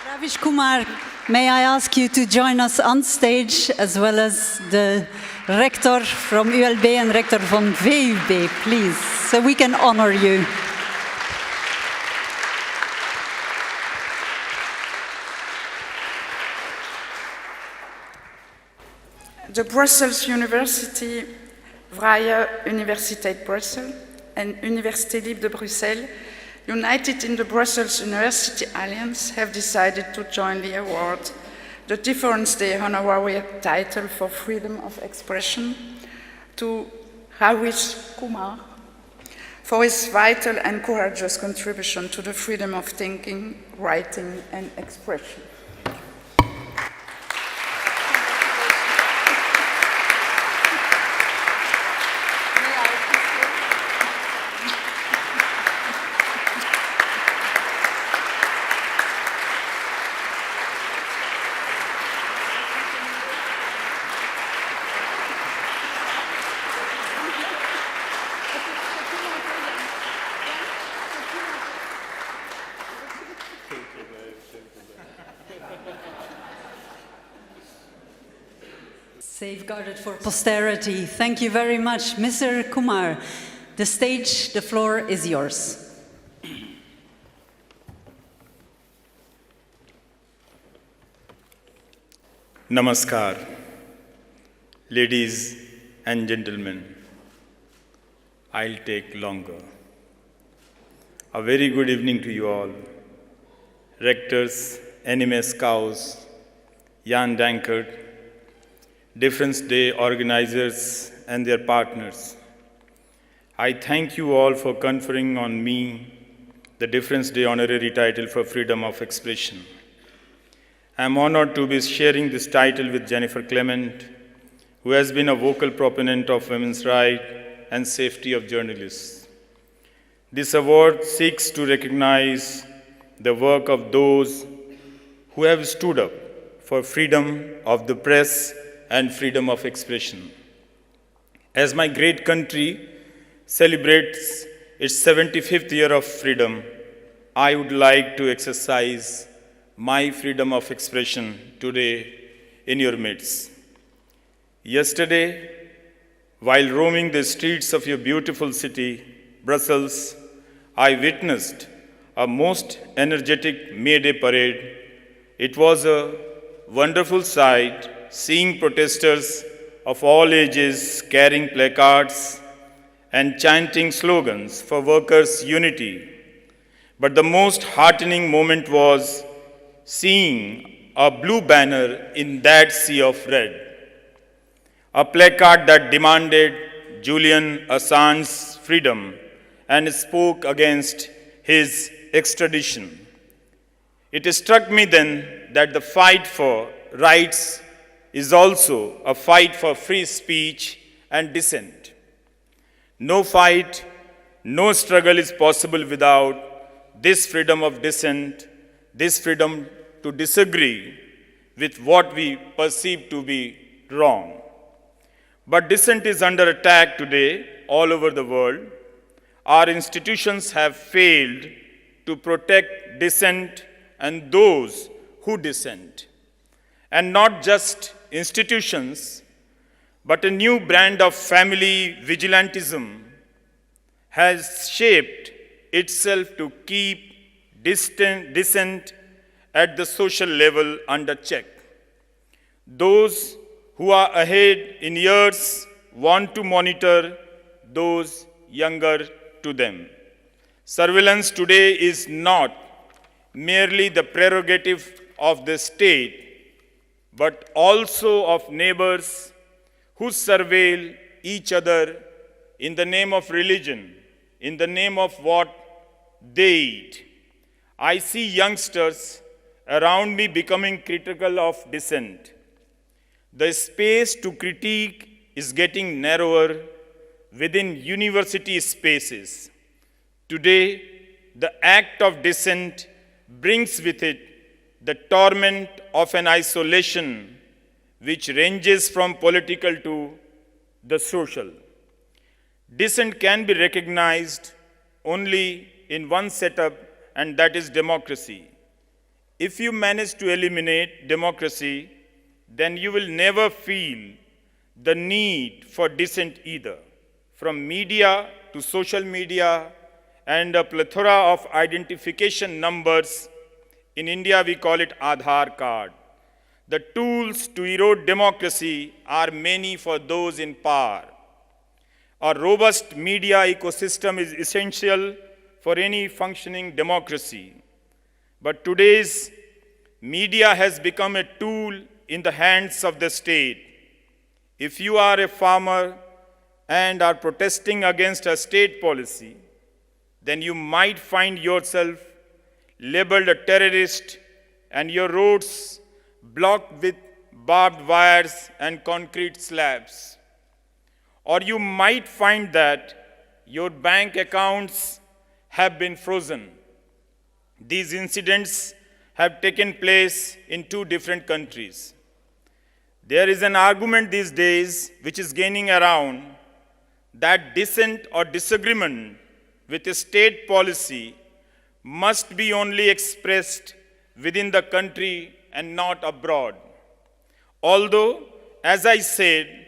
Ravish Kumar, may I ask you to join us on stage, as well as the rector from ULB and rector from VUB, please, so we can honor you. The Brussels University, Vrije Universiteit Brussels and Université Libre de Bruxelles, united in the Brussels University Alliance, have decided to jointly award the Difference Day honorary title for freedom of expression to Ravish Kumar for his vital and courageous contribution to the freedom of thinking, writing, and expression. Safeguarded for posterity. Thank you very much. Mr. Kumar, the stage, the floor is yours. Namaskar, ladies and gentlemen. I'll take longer. A very good evening to you all. Rectors, NMS cows, Jan Dankert, Difference Day organizers and their partners. I thank you all for conferring on me the Difference Day honorary title for freedom of expression. I am honored to be sharing this title with Jennifer Clement, who has been a vocal proponent of women's rights and safety of journalists. This award seeks to recognize the work of those who have stood up for freedom of the press and freedom of expression. As my great country celebrates its 75th year of freedom, I would like to exercise my freedom of expression today in your midst. Yesterday, while roaming the streets of your beautiful city, Brussels, I witnessed a most energetic May Day parade. It was a wonderful sight seeing protesters of all ages carrying placards and chanting slogans for workers' unity. But the most heartening moment was seeing a blue banner in that sea of red, a placard that demanded Julian Assange's freedom and spoke against his extradition. It struck me then that the fight for rights is also a fight for free speech and dissent. No fight, no struggle is possible without this freedom of dissent, this freedom to disagree with what we perceive to be wrong. But dissent is under attack today all over the world. Our institutions have failed to protect dissent and those who dissent. And not just institutions, but a new brand of family vigilantism has shaped itself to keep dissent at the social level under check. Those who are ahead in years want to monitor those younger to them. Surveillance today is not merely the prerogative of the state, but also of neighbors who surveil each other in the name of religion, in the name of what they eat. I see youngsters around me becoming critical of dissent. The space to critique is getting narrower within university spaces. Today, the act of dissent brings with it the torment of an isolation which ranges from political to the social. Dissent can be recognized only in one setup, and that is democracy. If you manage to eliminate democracy, then you will never feel the need for dissent either. From media to social media and a plethora of identification numbers, in India we call it Aadhaar card. The tools to erode democracy are many for those in power. A robust media ecosystem is essential for any functioning democracy. But today's media has become a tool in the hands of the state. If you are a farmer and are protesting against a state policy, then you might find yourself labeled a terrorist and your roads blocked with barbed wires and concrete slabs. Or you might find that your bank accounts have been frozen. These incidents have taken place in 2 different countries. There is an argument these days which is gaining around that dissent or disagreement with a state policy must be only expressed within the country and not abroad. Although, as I said,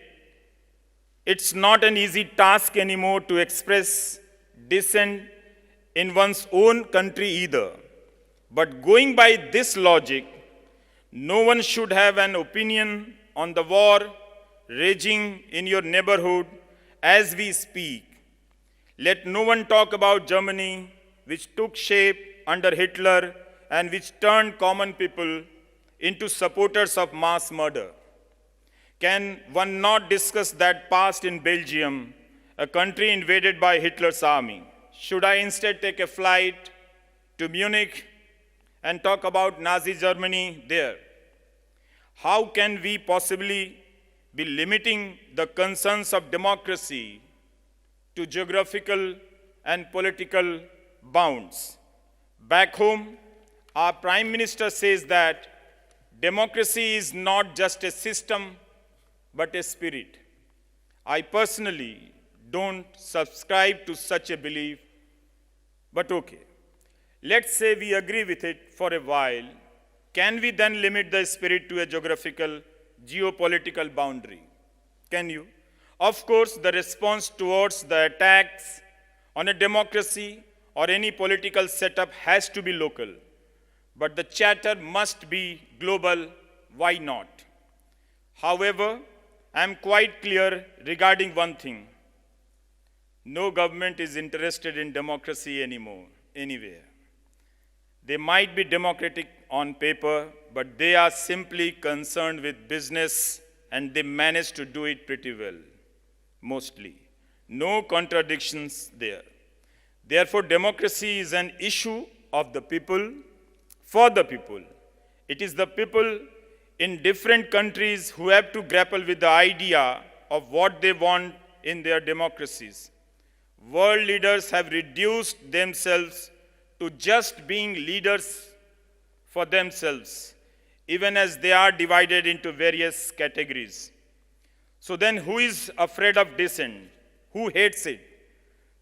it's not an easy task anymore to express dissent in one's own country either. But going by this logic, no one should have an opinion on the war raging in your neighborhood as we speak. Let no one talk about Germany, which took shape under Hitler and which turned common people into supporters of mass murder. Can one not discuss that past in Belgium, a country invaded by Hitler's army? Should I instead take a flight to Munich and talk about Nazi Germany there? How can we possibly be limiting the concerns of democracy to geographical and political bounds? Back home, our Prime Minister says that democracy is not just a system, but a spirit. I personally don't subscribe to such a belief, but okay. Let's say we agree with it for a while. Can we then limit the spirit to a geographical, geopolitical boundary? Can you? Of course, the response towards the attacks on a democracy or any political setup has to be local. But the chatter must be global. Why not? However, I am quite clear regarding one thing. No government is interested in democracy anymore, anywhere. They might be democratic on paper, but they are simply concerned with business and they manage to do it pretty well, mostly. No contradictions there. Therefore, democracy is an issue of the people, for the people. It is the people in different countries who have to grapple with the idea of what they want in their democracies. World leaders have reduced themselves to just being leaders for themselves, even as they are divided into various categories. So then who is afraid of dissent? Who hates it?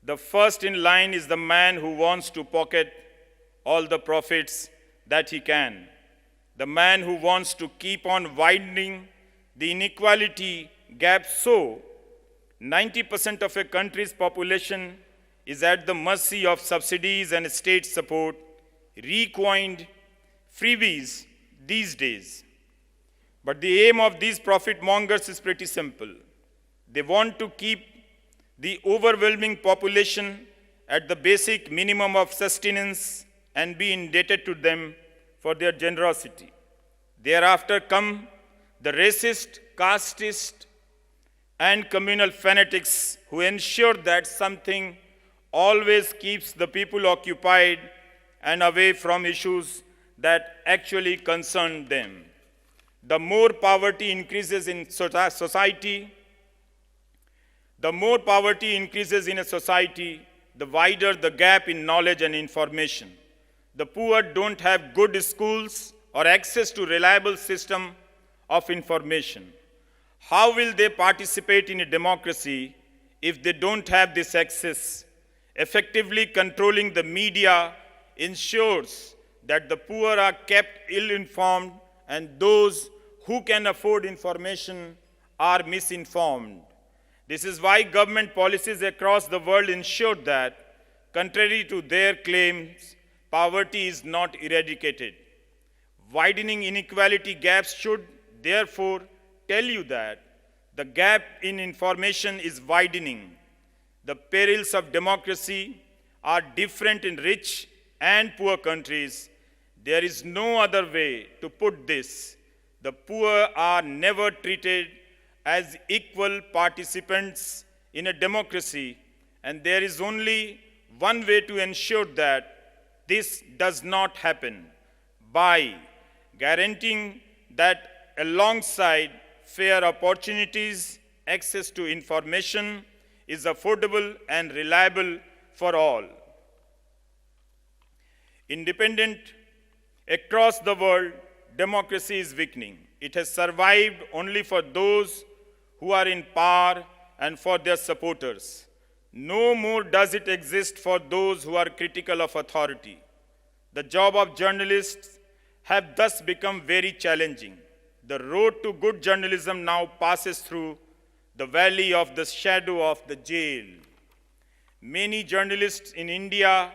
The first in line is the man who wants to pocket all the profits that he can. The man who wants to keep on widening the inequality gap so 90% of a country's population is at the mercy of subsidies and state support, recoined freebies these days. But the aim of these profit mongers is pretty simple. They want to keep the overwhelming population at the basic minimum of sustenance and be indebted to them for their generosity. Thereafter come the racist, casteist, and communal fanatics who ensure that something always keeps the people occupied and away from issues that actually concern them. The more poverty increases in society, the wider the gap in knowledge and information. The poor don't have good schools or access to reliable system of information. How will they participate in a democracy if they don't have this access? Effectively controlling the media ensures that the poor are kept ill-informed and those who can afford information are misinformed. This is why government policies across the world ensure that, contrary to their claims, poverty is not eradicated. Widening inequality gaps should, therefore, tell you that the gap in information is widening. The perils of democracy are different in rich and poor countries. There is no other way to put this. The poor are never treated as equal participants in a democracy, and there is only one way to ensure that this does not happen: by guaranteeing that alongside fair opportunities, access to information is affordable and reliable for all. Independent across the world, democracy is weakening. It has survived only for those who are in power and for their supporters. No more does it exist for those who are critical of authority. The job of journalists have thus become very challenging. The road to good journalism now passes through the valley of the shadow of the jail. Many journalists in India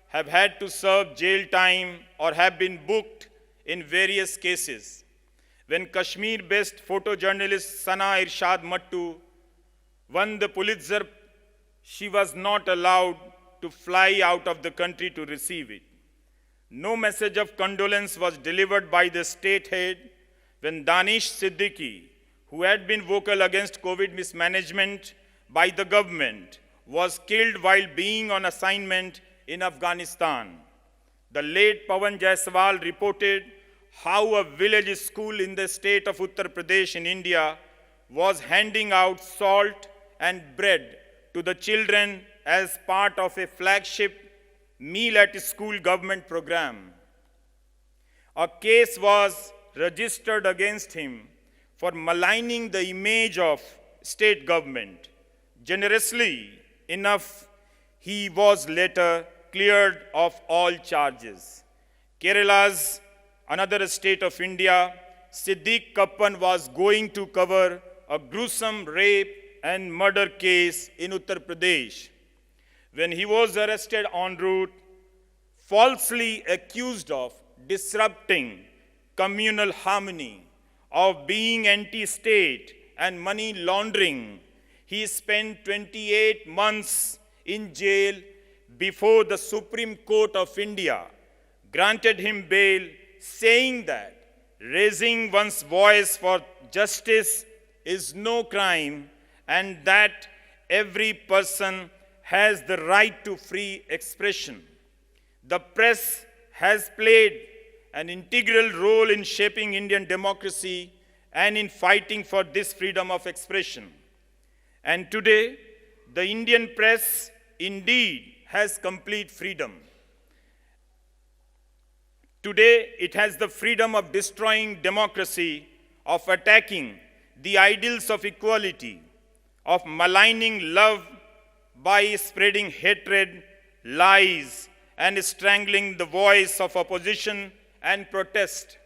have had to serve jail time or have been booked in various cases. When Kashmir-based photojournalist Sana Irshad Mattu won the Pulitzer, she was not allowed to fly out of the country to receive it. No message of condolence was delivered by the state head when Danish Siddiqui, who had been vocal against COVID mismanagement by the government, was killed while being on assignment in Afghanistan. The late Pawan Jaiswal reported how a village school in the state of Uttar Pradesh in India was handing out salt and bread to the children as part of a flagship meal at school government program. A case was registered against him for maligning the image of state government. Generously enough, he was later cleared of all charges. Kerala's another state of India, Siddiq Kappan was going to cover a gruesome rape and murder case in Uttar Pradesh. When he was arrested en route, falsely accused of disrupting communal harmony, of being anti-state and money laundering, he spent 28 months in jail before the Supreme Court of India granted him bail, saying that raising one's voice for justice is no crime and that every person has the right to free expression. The press has played an integral role in shaping Indian democracy and in fighting for this freedom of expression. And today, the Indian press indeed has complete freedom. Today, it has the freedom of destroying democracy, of attacking the ideals of equality, of maligning love by spreading hatred, lies, and strangling the voice of opposition and protest.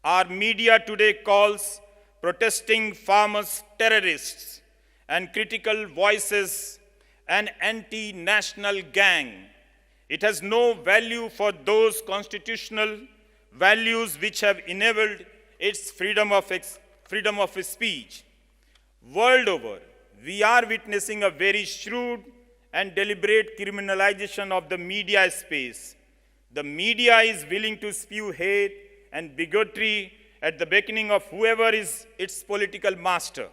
Our media today calls protesting farmers terrorists and critical voices an anti-national gang. It has no value for those constitutional values which have enabled its freedom of speech. World over, we are witnessing a very shrewd and deliberate criminalization of the media space. The media is willing to spew hate and bigotry at the beckoning of whoever is its political master.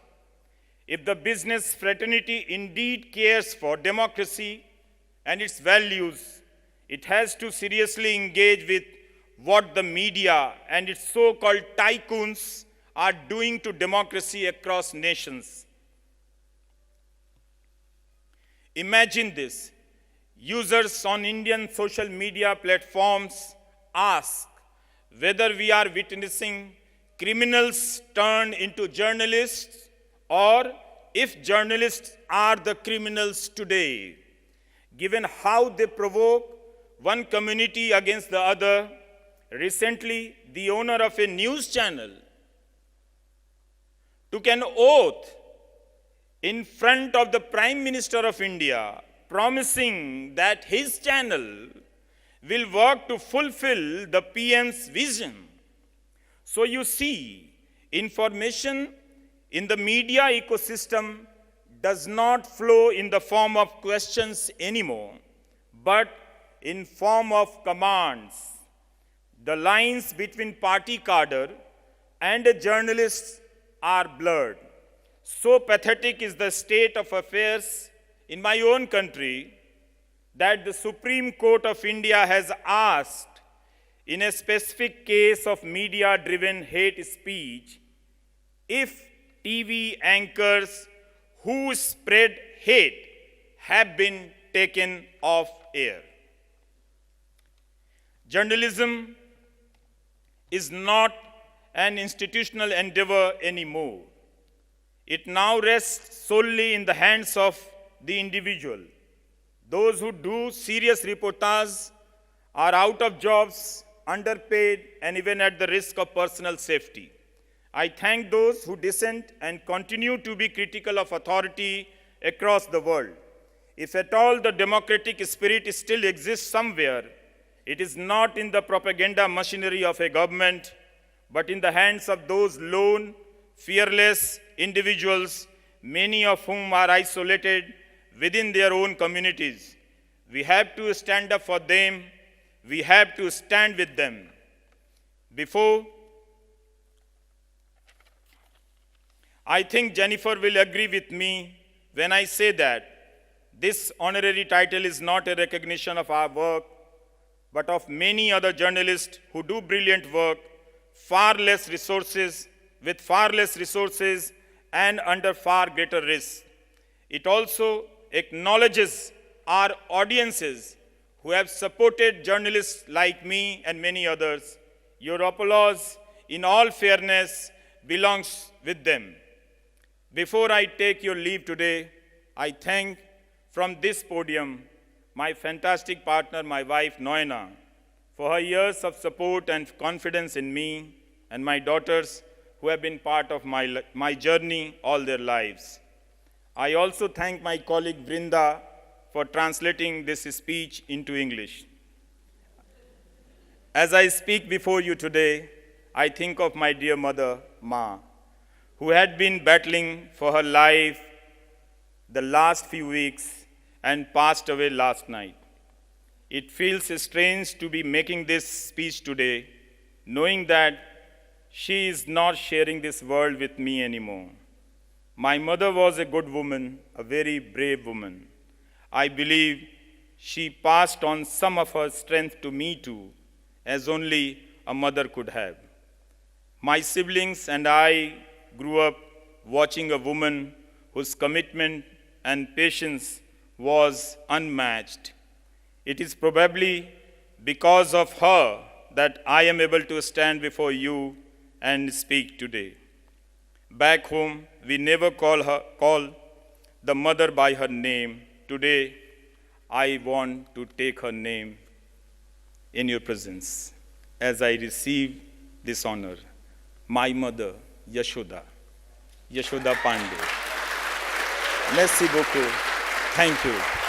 If the business fraternity indeed cares for democracy and its values, it has to seriously engage with what the media and its so-called tycoons are doing to democracy across nations. Imagine this. Users on Indian social media platforms ask whether we are witnessing criminals turned into journalists or if journalists are the criminals today. Given how they provoke one community against the other, recently, the owner of a news channel took an oath in front of the Prime Minister of India, promising that his channel will work to fulfill the PM's vision. So you see, information in the media ecosystem does not flow in the form of questions anymore, but in form of commands. The lines between party cadre and a journalist are blurred. So pathetic is the state of affairs in my own country that the Supreme Court of India has asked, in a specific case of media-driven hate speech, if TV anchors who spread hate have been taken off air. Journalism is not an institutional endeavor anymore. It now rests solely in the hands of the individual. Those who do serious reportage are out of jobs, underpaid, and even at the risk of personal safety. I thank those who dissent and continue to be critical of authority across the world. If at all the democratic spirit still exists somewhere, it is not in the propaganda machinery of a government, but in the hands of those lone, fearless individuals, many of whom are isolated within their own communities. We have to stand up for them. We have to stand with them. I think Jennifer will agree with me when I say that this honorary title is not a recognition of our work, but of many other journalists who do brilliant work, with far less resources and under far greater risk. It also acknowledges our audiences who have supported journalists like me and many others. Your applause, in all fairness, belongs with them. Before I take your leave today, I thank from this podium my fantastic partner, my wife, Noina, for her years of support and confidence in me, and my daughters who have been part of my journey all their lives. I also thank my colleague Brinda for translating this speech into English. As I speak before you today, I think of my dear mother, Ma, who had been battling for her life the last few weeks and passed away last night. It feels strange to be making this speech today, knowing that she is not sharing this world with me anymore. My mother was a good woman, a very brave woman. I believe she passed on some of her strength to me too, as only a mother could have. My siblings and I grew up watching a woman whose commitment and patience was unmatched. It is probably because of her that I am able to stand before you and speak today. Back home, we never call the mother by her name. Today, I want to take her name in your presence as I receive this honor. My mother, Yashoda Pandey. Merci beaucoup. Thank you.